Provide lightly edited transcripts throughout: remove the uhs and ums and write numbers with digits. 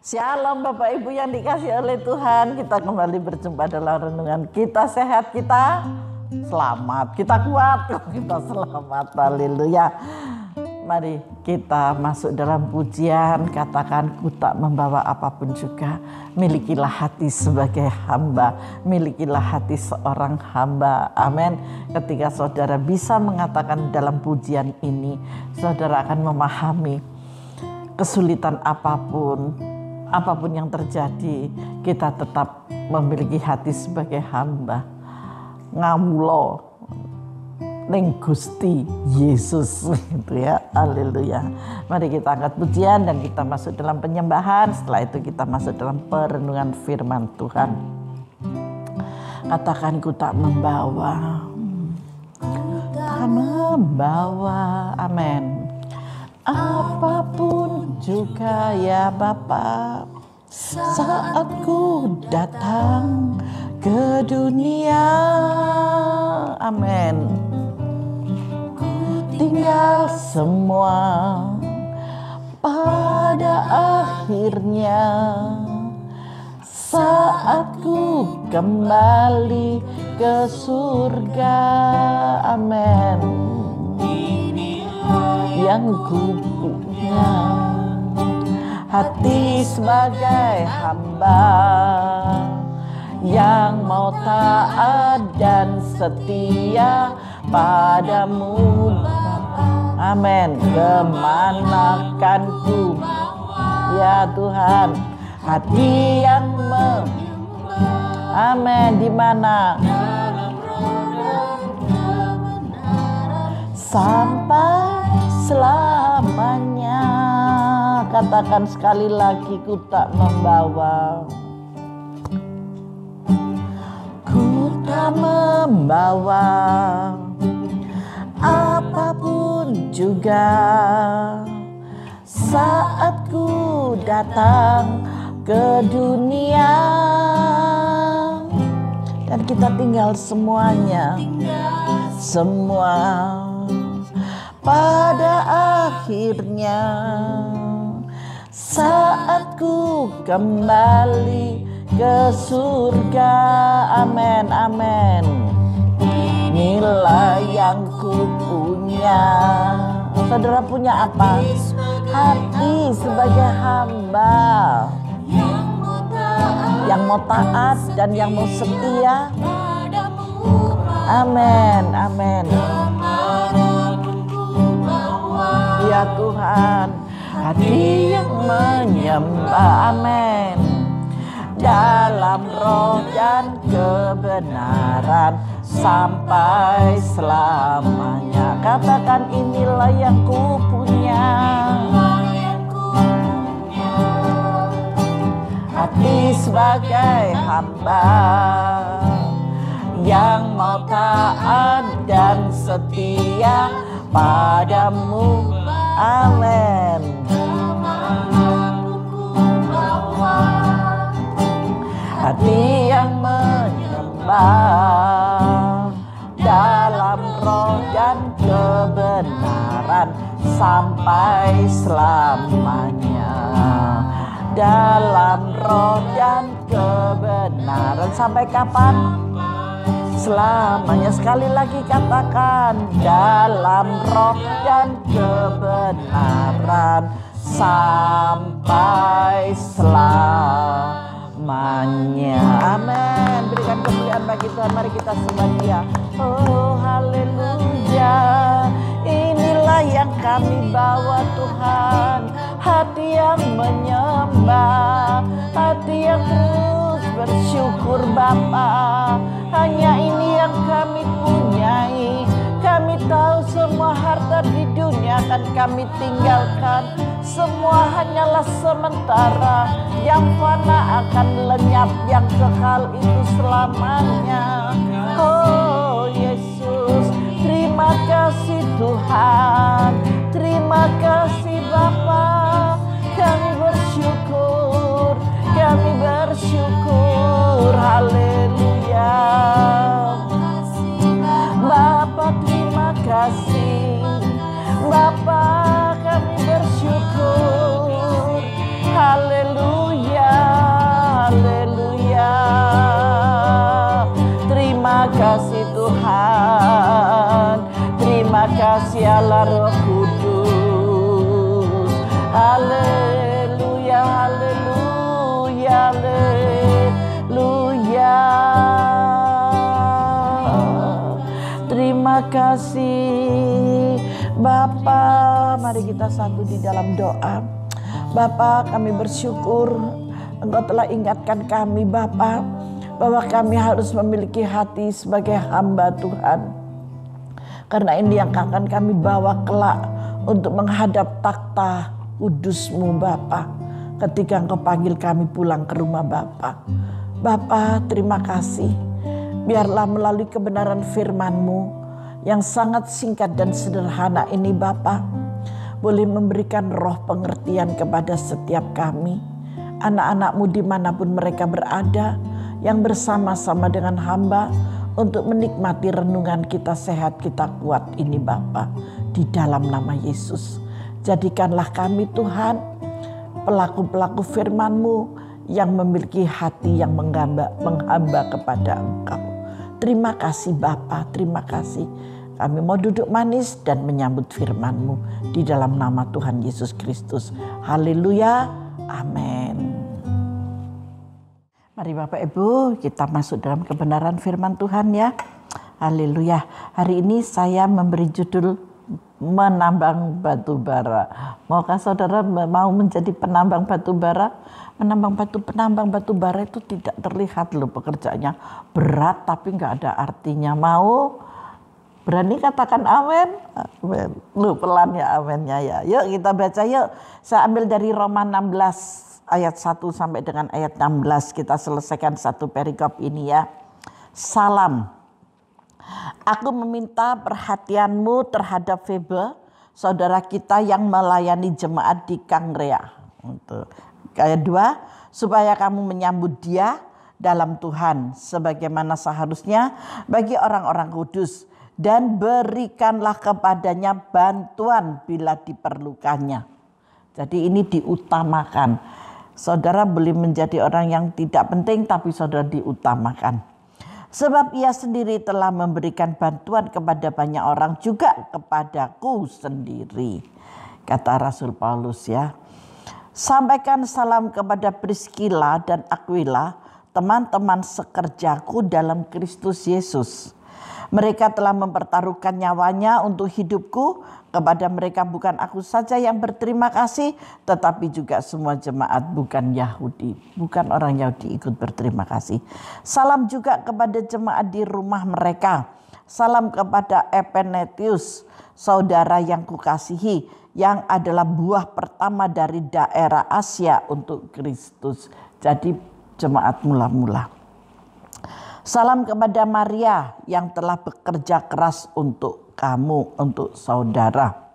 Shalom Bapak Ibu yang dikasihi oleh Tuhan. Kita kembali berjumpa dalam renungan Kita Sehat, Kita Selamat. Kita kuat, kita selamat. Haleluya. Mari kita masuk dalam pujian. Katakan, ku tak membawa apapun juga. Milikilah hati sebagai hamba. Milikilah hati seorang hamba. Amin. Ketika saudara bisa mengatakan dalam pujian ini, saudara akan memahami kesulitan apapun yang terjadi, kita tetap memiliki hati sebagai hamba. Ngawula ning Gusti Yesus gitu ya. Haleluya. Mari kita angkat pujian dan kita masuk dalam penyembahan. Setelah itu kita masuk dalam perenungan firman Tuhan. Katakan, ku tak membawa. Tak membawa. Amin. Apapun juga ya Bapa, saat ku datang ke dunia. Amin. Tinggal semua pada akhirnya, saat ku kembali ke surga. Amin. Yang ku punya hati sebagai hamba, yang mau taat dan setia padamu. Amin. Kemanakan ku ya Tuhan, hati yang amin. Di mana sampai selamanya. Katakan sekali lagi, ku tak membawa. Ku tak membawa apapun juga, saat ku datang ke dunia. Dan kita tinggal semuanya, semua pada akhirnya, saat ku kembali ke surga. Amin, amin. Inilah yang ku punya. Saudara punya apa? Hati sebagai hamba, yang mau taat dan yang mau setia. Amin, amin. Ya Tuhan, hati yang menyembah. Amin. Dalam roh dan kebenaran sampai selamanya. Katakan, inilah yang ku punya. Hati sebagai hamba, yang mau taat dan setia padamu. Amin. Hati yang menyembah dalam roh dan kebenaran sampai selamanya. Dalam roh dan kebenaran sampai kapan? Selamanya. Sekali lagi katakan, dalam roh dan kebenaran sampai selamanya. Amin. Berikan kemuliaan bagi Tuhan. Mari kita sembah Dia. Oh haleluya. Inilah yang kami bawa Tuhan, hati yang menyembah, hati yang terus bersyukur Bapa. Hanya ini yang kami punyai. Kami tahu semua harta di dunia akan kami tinggalkan. Semua hanyalah sementara, yang fana akan lenyap, yang kekal itu selamanya. Oh Yesus, terima kasih Tuhan, terima kasih Bapa. Kami bersyukur, kami bersyukur. Haleluya. Bapa terima kasih, Bapa kami bersyukur. Haleluya. kasih Allah Roh Kudus. Haleluya, haleluya, haleluya. Terima kasih Bapa. Mari kita satu di dalam doa. Bapa, kami bersyukur Engkau telah ingatkan kami Bapa, bahwa kami harus memiliki hati sebagai hamba Tuhan. Karena ini yang akan kami bawa kelak untuk menghadap takhta kudus-Mu Bapa, ketika Engkau panggil kami pulang ke rumah Bapa. Bapa, terima kasih. Biarlah melalui kebenaran firman-Mu yang sangat singkat dan sederhana ini Bapa, boleh memberikan roh pengertian kepada setiap kami, anak-anak-Mu dimanapun mereka berada, yang bersama-sama dengan hamba untuk menikmati renungan kita sehat, kita kuat ini Bapa, di dalam nama Yesus. Jadikanlah kami Tuhan, pelaku-pelaku firman-Mu yang memiliki hati yang menghamba kepada Engkau. Terima kasih Bapa, terima kasih. Kami mau duduk manis dan menyambut firman-Mu di dalam nama Tuhan Yesus Kristus. Haleluya, amin. Mari Bapak Ibu, kita masuk dalam kebenaran firman Tuhan ya. Haleluya. Hari ini saya memberi judul menambang batu bara. Maukah saudara mau menjadi penambang batu bara? Penambang batu bara itu tidak terlihat loh pekerjaannya. Berat tapi nggak ada artinya. Mau? Berani katakan amin? Amin. Lu pelan ya aminnya ya. Yuk kita baca yuk. Saya ambil dari Roma 16. Ayat 1 sampai dengan ayat 16, kita selesaikan satu perikop ini ya. Salam. Aku meminta perhatianmu terhadap Febe, saudara kita yang melayani jemaat di Kangrea. Ayat 2, supaya kamu menyambut dia dalam Tuhan, sebagaimana seharusnya bagi orang-orang kudus. Dan berikanlah kepadanya bantuan bila diperlukannya. Jadi ini diutamakan. Saudara boleh menjadi orang yang tidak penting tapi saudara diutamakan. Sebab ia sendiri telah memberikan bantuan kepada banyak orang, juga kepadaku sendiri. Kata Rasul Paulus ya. Sampaikan salam kepada Priscilla dan Aquila, teman-teman sekerjaku dalam Kristus Yesus. Mereka telah mempertaruhkan nyawanya untuk hidupku. Kepada mereka bukan aku saja yang berterima kasih, tetapi juga semua jemaat bukan Yahudi. Bukan orang Yahudi ikut berterima kasih. Salam juga kepada jemaat di rumah mereka. Salam kepada Epenetus, saudara yang kukasihi, yang adalah buah pertama dari daerah Asia untuk Kristus. Jadi jemaat mula-mula. Salam kepada Maria yang telah bekerja keras untuk kamu, untuk saudara.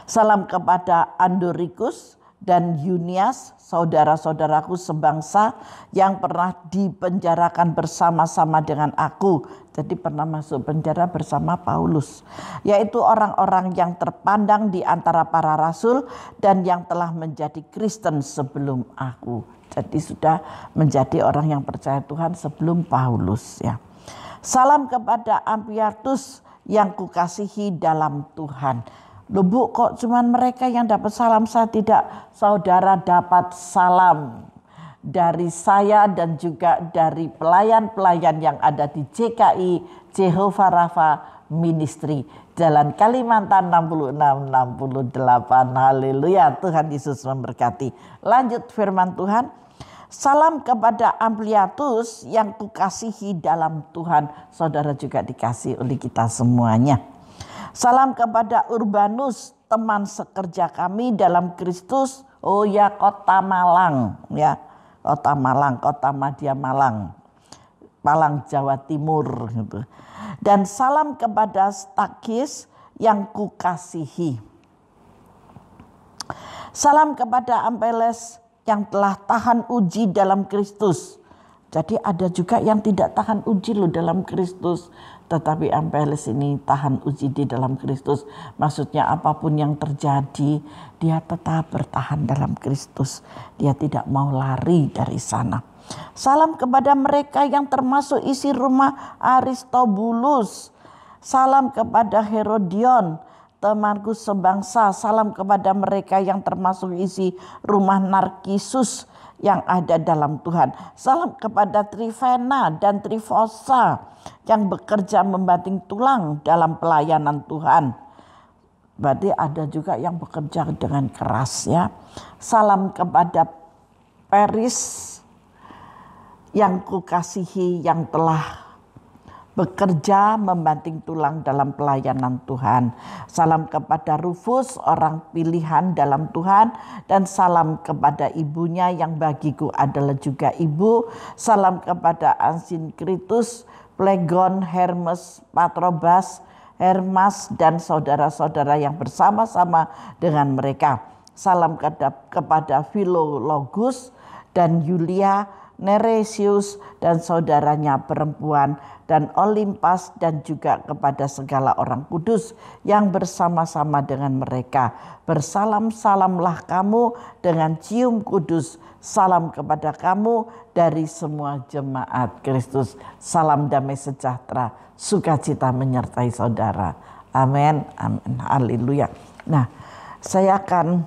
Salam kepada Andorikus dan Yunias, saudara-saudaraku sebangsa yang pernah dipenjarakan bersama-sama dengan aku. Jadi pernah masuk penjara bersama Paulus. Yaitu orang-orang yang terpandang di antara para rasul dan yang telah menjadi Kristen sebelum aku. Jadi sudah menjadi orang yang percaya Tuhan sebelum Paulus ya. Salam kepada Ampliatus yang kukasihi dalam Tuhan. Loh Bu, kok cuman mereka yang dapat salam, saya tidak? Saudara dapat salam dari saya dan juga dari pelayan-pelayan yang ada di JKI Jehovah Rafa Ministry, Jalan Kalimantan 6668. Haleluya, Tuhan Yesus memberkati. Lanjut firman Tuhan. Salam kepada Ampliatus yang kukasihi dalam Tuhan. Saudara juga dikasih oleh kita semuanya. Salam kepada Urbanus, teman sekerja kami dalam Kristus. Oh ya, kota Malang ya. Kota Malang, kota Madya Malang. Malang, Jawa Timur gitu. Dan salam kepada Stakis yang kukasihi. Salam kepada Ampeles yang telah tahan uji dalam Kristus. Jadi ada juga yang tidak tahan uji loh dalam Kristus. Tetapi Ampeles ini tahan uji di dalam Kristus. Maksudnya apapun yang terjadi, dia tetap bertahan dalam Kristus. Dia tidak mau lari dari sana. Salam kepada mereka yang termasuk isi rumah Aristobulus Salam kepada Herodion, temanku sebangsa. Salam kepada mereka yang termasuk isi rumah Narkisus yang ada dalam Tuhan. Salam kepada Trifena dan Trifosa yang bekerja membanting tulang dalam pelayanan Tuhan. Berarti ada juga yang bekerja dengan keras ya. Salam kepada Peris yang kukasihi, yang telah bekerja membanting tulang dalam pelayanan Tuhan. Salam kepada Rufus, orang pilihan dalam Tuhan. Dan salam kepada ibunya yang bagiku adalah juga ibu. Salam kepada Asinkritus, Plegon, Hermes, Patrobas, Hermas, dan saudara-saudara yang bersama-sama dengan mereka. Salam kepada Philologus dan Yulia, Neresius dan saudaranya perempuan, dan Olimpas, dan juga kepada segala orang kudus yang bersama-sama dengan mereka. Bersalam-salamlah kamu dengan cium kudus. Salam kepada kamu dari semua jemaat Kristus. Salam damai sejahtera, sukacita menyertai saudara. Amin, amin, haleluya. Nah, saya akan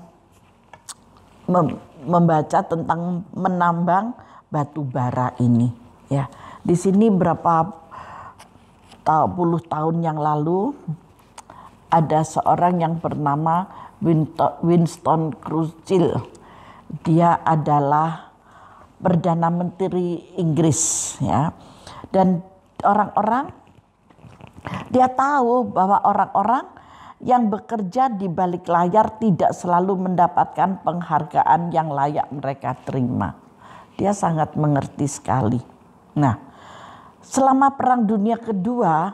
membaca tentang menambang batu bara ini ya. Di sini berapa puluh tahun yang lalu ada seorang yang bernama Winston Churchill. Dia adalah Perdana Menteri Inggris ya. Dan dia tahu bahwa orang-orang yang bekerja di balik layar tidak selalu mendapatkan penghargaan yang layak mereka terima. Dia sangat mengerti sekali. Nah, selama Perang Dunia Kedua,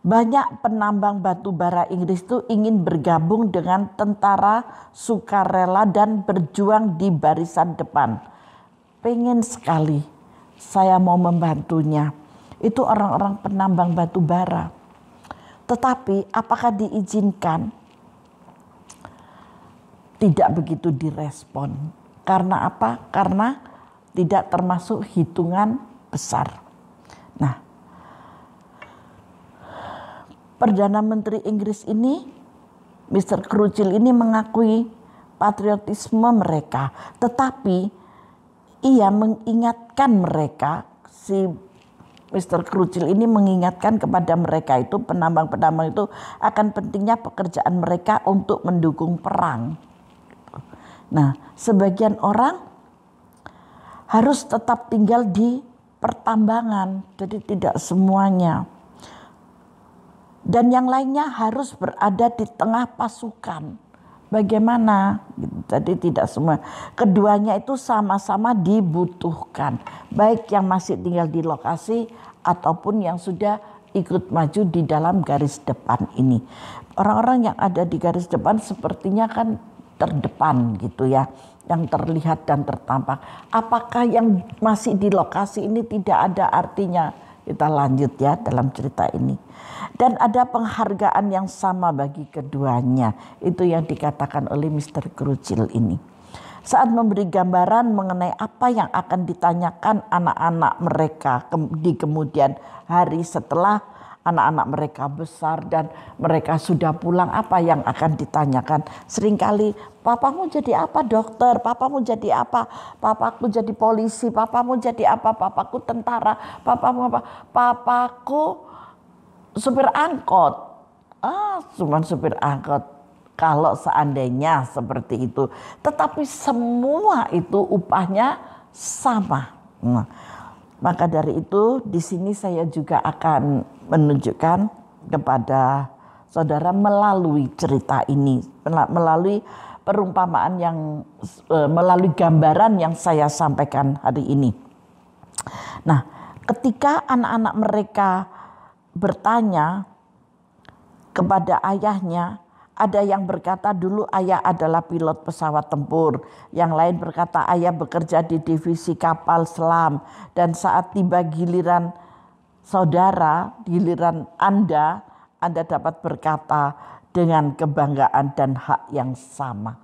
banyak penambang batu bara Inggris itu ingin bergabung dengan tentara sukarela dan berjuang di barisan depan. Pengen sekali saya mau membantunya. Itu orang-orang penambang batu bara. Tetapi apakah diizinkan? Tidak begitu direspon. Karena apa? Karena tidak termasuk hitungan besar. Nah, Perdana Menteri Inggris ini, Mr. Churchill ini mengakui patriotisme mereka. Tetapi ia mengingatkan mereka, si Mr. Churchill ini mengingatkan kepada mereka itu, penambang-penambang itu, akan pentingnya pekerjaan mereka untuk mendukung perang. Nah, sebagian orang harus tetap tinggal di pertambangan, jadi tidak semuanya. Dan yang lainnya harus berada di tengah pasukan. Bagaimana? Jadi tidak semua. Keduanya itu sama-sama dibutuhkan. Baik yang masih tinggal di lokasi ataupun yang sudah ikut maju di dalam garis depan ini. Orang-orang yang ada di garis depan sepertinya kan terdepan gitu ya, yang terlihat dan tertampak. Apakah yang masih di lokasi ini tidak ada artinya? Kita lanjut ya dalam cerita ini. Dan ada penghargaan yang sama bagi keduanya. Itu yang dikatakan oleh Mr. Churchill ini. Saat memberi gambaran mengenai apa yang akan ditanyakan anak-anak mereka di kemudian hari setelah anak-anak mereka besar dan mereka sudah pulang, apa yang akan ditanyakan. Seringkali, papamu jadi apa dokter, papamu jadi apa, papaku jadi polisi, papamu jadi apa, papaku tentara, papamu apa, papaku supir angkot. Cuman supir angkot. Kalau seandainya seperti itu. Tetapi semua itu upahnya sama. Nah, maka dari itu di sini saya juga akan menunjukkan kepada saudara melalui cerita ini, melalui perumpamaan yang, melalui gambaran yang saya sampaikan hari ini. Nah, ketika anak-anak mereka bertanya kepada ayahnya, ada yang berkata dulu ayah adalah pilot pesawat tempur. Yang lain berkata ayah bekerja di divisi kapal selam. Dan saat tiba giliran saudara, giliran Anda dapat berkata dengan kebanggaan dan hak yang sama.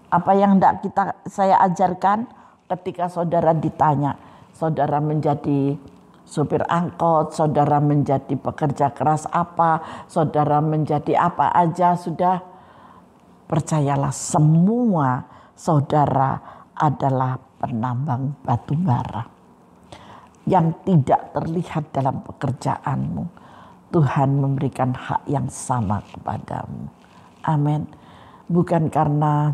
Apa yang hendak saya ajarkan ketika saudara ditanya, saudara menjadi sopir angkot, saudara menjadi pekerja keras apa, saudara menjadi apa aja sudah, percayalah semua saudara adalah penambang batu bara yang tidak terlihat dalam pekerjaanmu. Tuhan memberikan hak yang sama kepadamu. Amin. Bukan karena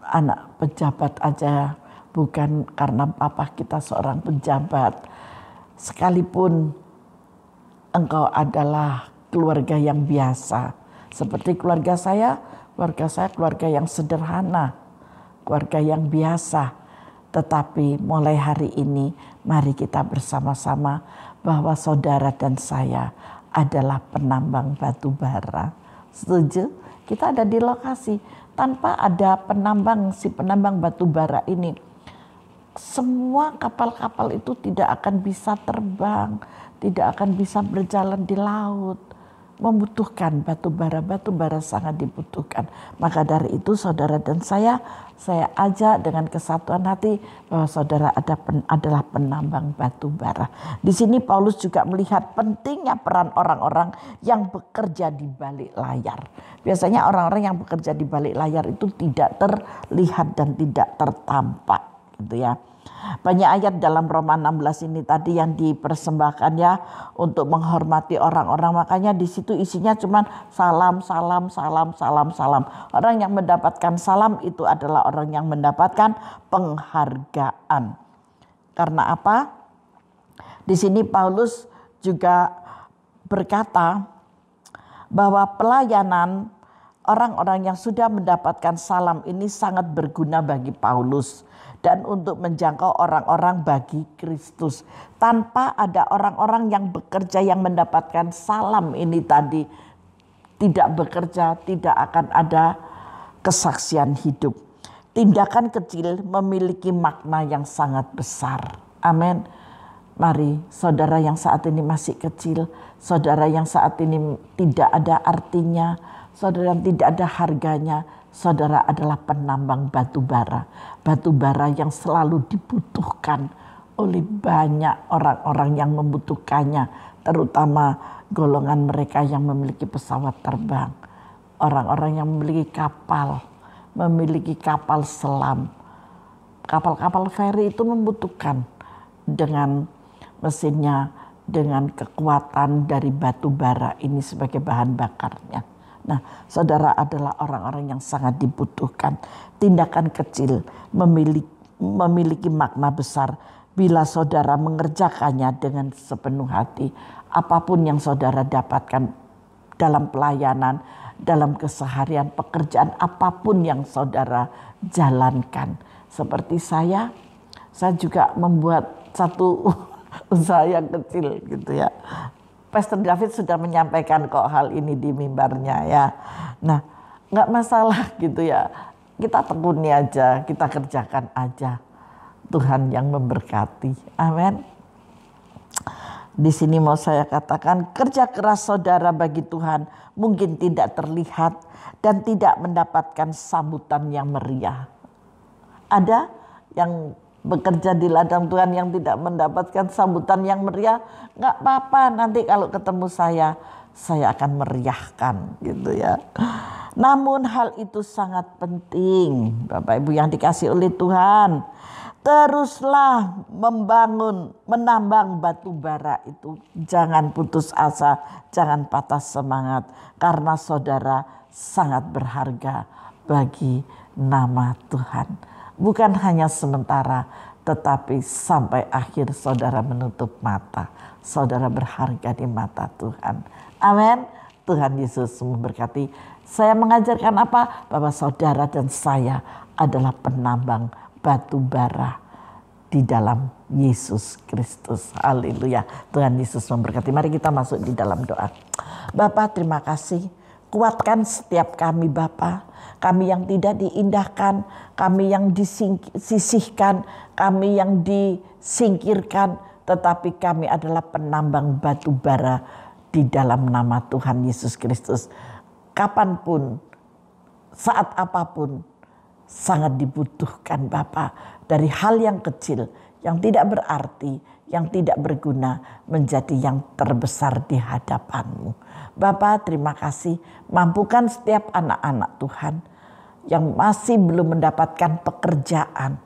anak pejabat aja, bukan karena papa kita seorang pejabat. Sekalipun engkau adalah keluarga yang biasa. Seperti keluarga saya keluarga yang sederhana, keluarga yang biasa. Tetapi mulai hari ini mari kita bersama-sama bahwa saudara dan saya adalah penambang batu bara. Setuju? Kita ada di lokasi. Tanpa ada penambang batu bara ini, semua kapal-kapal itu tidak akan bisa terbang, tidak akan bisa berjalan di laut. Membutuhkan batu bara sangat dibutuhkan. Maka dari itu saudara dan saya ajak dengan kesatuan hati bahwa saudara adalah penambang batu bara. Di sini Paulus juga melihat pentingnya peran orang-orang yang bekerja di balik layar. Biasanya orang-orang yang bekerja di balik layar itu tidak terlihat dan tidak tertampak, gitu ya. Banyak ayat dalam Roma 16 ini tadi yang dipersembahkan ya untuk menghormati orang-orang. Makanya di situ isinya cuma salam. Orang yang mendapatkan salam itu adalah orang yang mendapatkan penghargaan. Karena apa? Di sini Paulus juga berkata bahwa pelayanan orang-orang yang sudah mendapatkan salam ini sangat berguna bagi Paulus dan untuk menjangkau orang-orang bagi Kristus. Tanpa ada orang-orang yang bekerja yang mendapatkan salam ini tadi, tidak bekerja, tidak akan ada kesaksian hidup. Tindakan kecil memiliki makna yang sangat besar. Amin. Mari saudara yang saat ini masih kecil, saudara yang saat ini tidak ada artinya, saudara yang tidak ada harganya, saudara adalah penambang batu bara. Batu bara yang selalu dibutuhkan oleh banyak orang-orang yang membutuhkannya. Terutama golongan mereka yang memiliki pesawat terbang. Orang-orang yang memiliki kapal selam. Kapal-kapal feri itu membutuhkan dengan mesinnya, dengan kekuatan dari batu bara ini sebagai bahan bakarnya. Nah, saudara adalah orang-orang yang sangat dibutuhkan. Tindakan kecil memiliki makna besar bila saudara mengerjakannya dengan sepenuh hati. Apapun yang saudara dapatkan dalam pelayanan, dalam keseharian, pekerjaan apapun yang saudara jalankan. Seperti saya juga membuat satu usaha yang kecil gitu ya. Pastor David sudah menyampaikan kok hal ini di mimbarnya ya. Nah, nggak masalah gitu ya. Kita tekuni aja, kita kerjakan aja. Tuhan yang memberkati. Amin. Di sini mau saya katakan kerja keras saudara bagi Tuhan mungkin tidak terlihat dan tidak mendapatkan sambutan yang meriah. Ada yang bekerja di ladang Tuhan yang tidak mendapatkan sambutan yang meriah, nggak apa-apa, nanti kalau ketemu saya akan meriahkan gitu ya. Namun hal itu sangat penting Bapak Ibu yang dikasih oleh Tuhan. Teruslah menambang batu bara itu. Jangan putus asa, jangan patah semangat. Karena saudara sangat berharga bagi nama Tuhan. Bukan hanya sementara, tetapi sampai akhir saudara menutup mata. Saudara berharga di mata Tuhan. Amin. Tuhan Yesus memberkati. Saya mengajarkan apa? Bahwa saudara dan saya adalah penambang batu bara di dalam Yesus Kristus. Haleluya. Tuhan Yesus memberkati. Mari kita masuk di dalam doa. Bapa, terima kasih. Kuatkan setiap kami Bapa. Kami yang tidak diindahkan, kami yang disisihkan, kami yang disingkirkan, tetapi kami adalah penambang batu bara di dalam nama Tuhan Yesus Kristus. Kapanpun, saat apapun, sangat dibutuhkan Bapa. Dari hal yang kecil yang tidak berarti, yang tidak berguna menjadi yang terbesar di hadapan-Mu. Bapa, terima kasih, mampukan setiap anak-anak Tuhan yang masih belum mendapatkan pekerjaan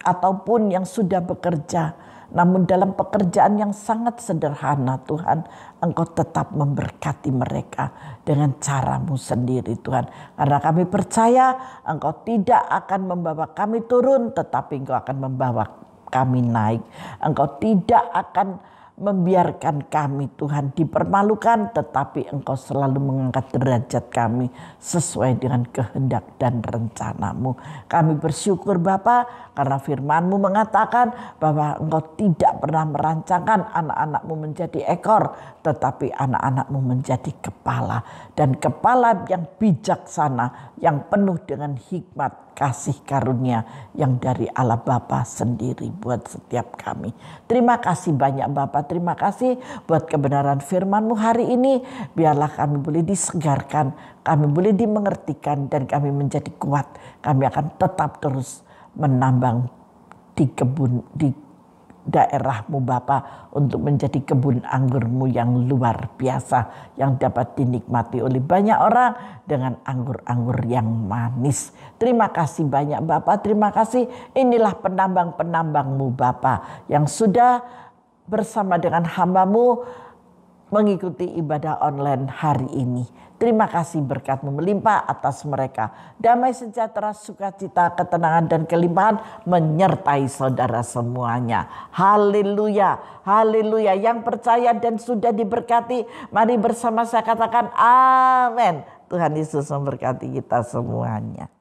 ataupun yang sudah bekerja, namun dalam pekerjaan yang sangat sederhana Tuhan, Engkau tetap memberkati mereka dengan cara-Mu sendiri Tuhan. Karena kami percaya Engkau tidak akan membawa kami turun, tetapi Engkau akan membawa kami naik. Engkau tidak akan membiarkan kami Tuhan dipermalukan, tetapi Engkau selalu mengangkat derajat kami sesuai dengan kehendak dan rencana-Mu. Kami bersyukur Bapa karena firman-Mu mengatakan bahwa Engkau tidak pernah merancangkan anak-anak-Mu menjadi ekor, tetapi anak-anak-Mu menjadi kepala. Dan kepala yang bijaksana, yang penuh dengan hikmat, kasih karunia yang dari Allah Bapa sendiri buat setiap kami. Terima kasih banyak Bapa, terima kasih buat kebenaran firman-Mu hari ini. Biarlah kami boleh disegarkan, kami boleh dimengertikan, dan kami menjadi kuat. Kami akan tetap terus menambang di kebun, di daerah-Mu Bapa, untuk menjadi kebun anggur-Mu yang luar biasa, yang dapat dinikmati oleh banyak orang dengan anggur-anggur yang manis. Terima kasih banyak Bapa, terima kasih. Inilah penambang-penambang-Mu Bapa yang sudah bersama dengan hamba-Mu mengikuti ibadah online hari ini. Terima kasih, berkat-Mu melimpah atas mereka. Damai sejahtera, sukacita, ketenangan, dan kelimpahan menyertai saudara semuanya. Haleluya, haleluya. Yang percaya dan sudah diberkati, mari bersama saya katakan amin. Tuhan Yesus memberkati kita semuanya.